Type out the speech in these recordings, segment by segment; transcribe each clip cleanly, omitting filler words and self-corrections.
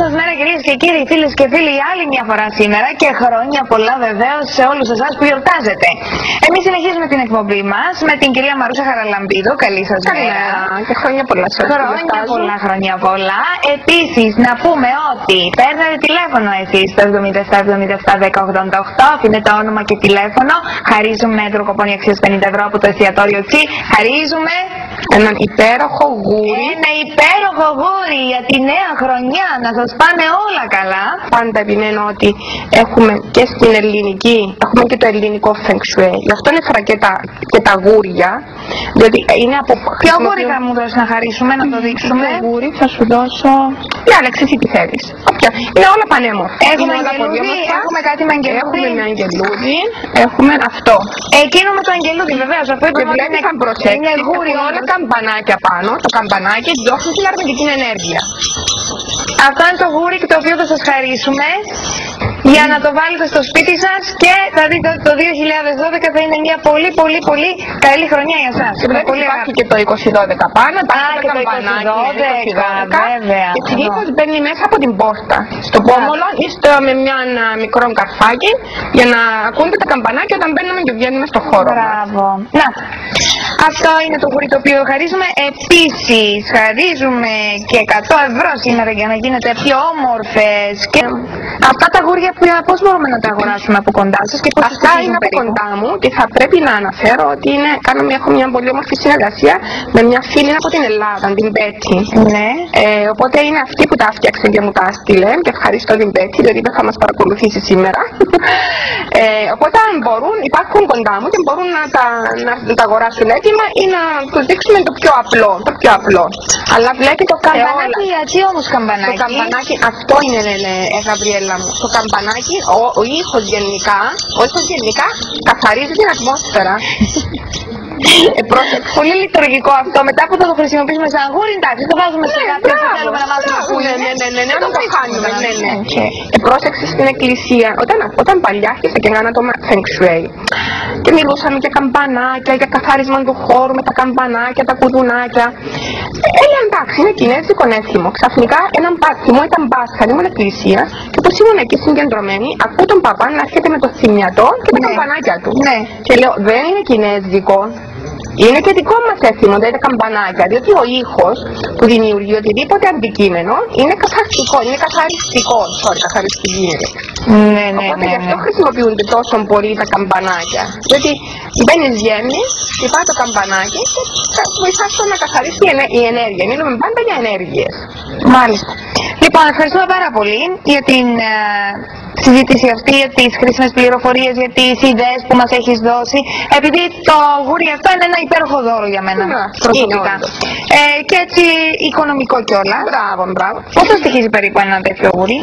σας μέρα, κυρίες και κύριοι, φίλες και φίλοι, άλλη μια φορά σήμερα και χρόνια πολλά βεβαίως σε όλους εσάς που γιορτάζετε. Εμείς συνεχίζουμε την εκπομπή μας με την κυρία Μαρούσα Χαραλαμπίδου. Καλή σας μέρα. Και χρόνια πολλά σε όλους. Χρόνια πολλά. Επίσης, να πούμε ότι παίρνετε τηλέφωνο εσείς στο 77771088, αφήνετε το όνομα και τηλέφωνο. Χαρίζουμε τροκοπόνια αξίας 50 ευρώ από το εστιατόριο Τσι. Χαρίζουμε έναν υπέροχο γούρι. Ένα υπέροχο γούρι για τη νέα χρονιά, να σας πάνε όλα καλά. Πάντα επιμένω ότι έχουμε και στην ελληνική, έχουμε και το ελληνικό Feng Shui. Γι' αυτό έφερα και τα γούρια, διότι είναι από... Ποιο γούρι θα μου δώσει να χαρίσουμε, να το δείξουμε? Το γούρι θα σου δώσω... Διάλεξε εσύ τι θέλεις. Είναι όλα πανέμορφα. Έχουμε αγγελούδι, έχουμε κάτι με αγγελούδι. Έχουμε με αγγελούδι, έχουμε αυτό. Εκείνο με το αγγελούδι βεβαίως, αφού είπαμε ότι είναι προσέξει, έχουν όλα καμπανάκια πάνω. Το καμπανάκι διώχνει την αρνητική ενέργεια. Αυτό είναι το γούρι το οποίο θα σας χαρίσουμε για να το βάλετε στο σπίτι σας και θα δείτε ότι το 2012 θα είναι μια πολύ καλή χρονιά για σας. Και πολύ υπάρχει και το 2012 πάνω, και το 2012, βέβαια. Και συνήθως μπαίνει μέσα από την πόρτα, στο πόμολο ή με μια μικρό καρφάκι για να ακούνται τα καμπανάκια όταν μπαίνουμε και βγαίνουμε στο χώρο. Μπράβο. Να, αυτό είναι το γούρι το οποίο χαρίζουμε. Επίσης χαρίζουμε και 100 ευρώ σήμερα για να γίνετε πιο όμορφες. Και αυτά τα γούρια πώς μπορούμε να τα αγοράσουμε από κοντά σας και πώς αυτά είναι από κοντά μου και θα πρέπει να αναφέρω ότι έχω μια πολύ όμορφη συνεργασία με μια φίλη από την Ελλάδα, την Πέτη. Ναι. Οπότε είναι αυτή που τα έφτιαξε και μου τα έστειλε και ευχαριστώ την Πέτη διότι δεν θα μας παρακολουθήσει σήμερα. Οπότε αν μπορούν, υπάρχουν κοντά μου και μπορούν να τα αγοράσουν έτοιμα ή να τους δείξουμε το πιο απλό. Αλλά βλέπει το καμπανάκι, γιατί όμως καμπανάκι? Το καμπανάκι, αυτό είναι Γαβριέλα μου. Το καμπανάκι, ο ήχος γενικά καθαρίζει την ατμόσφαιρα. Πολύ λειτουργικό αυτό. Μετά που θα το χρησιμοποιήσουμε σαν γούρι, εντάξει, το βάζουμε σε κάτι που θέλουμε να βάζουμε να πούμε. Ναι, όταν το χάνουμε. Πρόσεξε στην εκκλησία. Όταν παλιά άρχισα και έκανα το Feng Shui και μιλούσαμε για καμπανάκια, για καθάρισμα του χώρου με τα καμπανάκια, τα κουδουνάκια. Έλεγα εντάξει, είναι κινέζικο έθιμο. Ξαφνικά έναν θυμό ήταν Πάσχα, ήμουν εκκλησία και όπως ήμουν εκεί συγκεντρωμένη, ακούω τον παπά να έρχεται με το θυμιατό και τα καμπανάκια του. Και λέω, δεν είναι κινέζικο. Είναι και δικό μας έθιμο, δεν είναι καμπανάκια, διότι ο ήχος που δημιουργεί οτιδήποτε αντικείμενο είναι καθαριστικό, είναι καθαριστικό. Καθαριστική είναι. Οπότε γι' αυτό χρησιμοποιούνται τόσο πολύ τα καμπανάκια. Διότι μπαίνεις γέμνη, χτυπάει το καμπανάκι και βοηθάς το να καθαρίσει η ενέργεια. Μιλούμε πάντα για ενέργειες. Μάλιστα. Λοιπόν, ευχαριστούμε πάρα πολύ για την συζήτηση αυτή, για τις χρήσιμες πληροφορίες, για τις ιδέες που μας έχεις δώσει. Επειδή το γούρι αυτό είναι ένα υπέροχο δώρο για μένα προσωπικά. Και έτσι οικονομικό κιόλας. Μπράβο. Πόσο στοιχίζει περίπου ένα τέτοιο γούρι?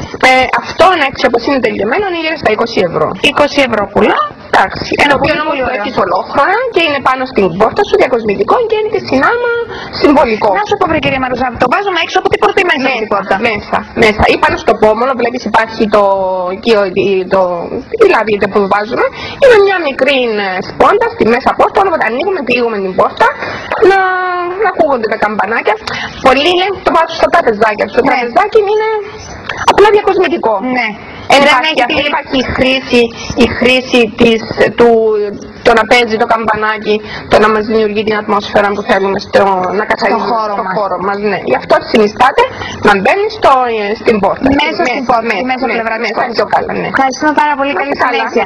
Αυτό έτσι όπως είναι τελειωμένο είναι γύρω στα 20 ευρώ. 20 ευρώ πουλά. Εντάξει. Το οποίο όμως το έχεις ολόχρονα και είναι πάνω στην πόρτα σου διακοσμητικό και είναι και συνάμα συμβολικό. Να σου πω βρε κυρία Μαρούσα, το βάζουμε έξω από την πόρτα ή μέσα από την πόρτα? Μέσα. Ή πάνω στο πόμολο βλέπεις υπάρχει η λαβίδα που βάζουμε. Είναι μια μικρή σπόντα στη μέσα πόρτα, όταν ανοίγουμε κλείνουμε την πόρτα να ακούγονται τα καμπανάκια. Πολλοί λένε το βάζω στο τραπεζάκι. Το τραπεζάκι είναι απλά διακοσμητικό. Δεν υπάρχει η χρήση το να παίζει το καμπανάκι, το να μας δημιουργεί την ατμόσφαιρα που θέλουμε να καθαρίσουμε στο χώρο μας. Γι' αυτό συνιστάται να μπαίνει στην πόρτα. Μέσα στην πόρτα, μέσα πλευρά της πόρτας. Ευχαριστούμε πάρα πολύ. Καλή συνέχεια.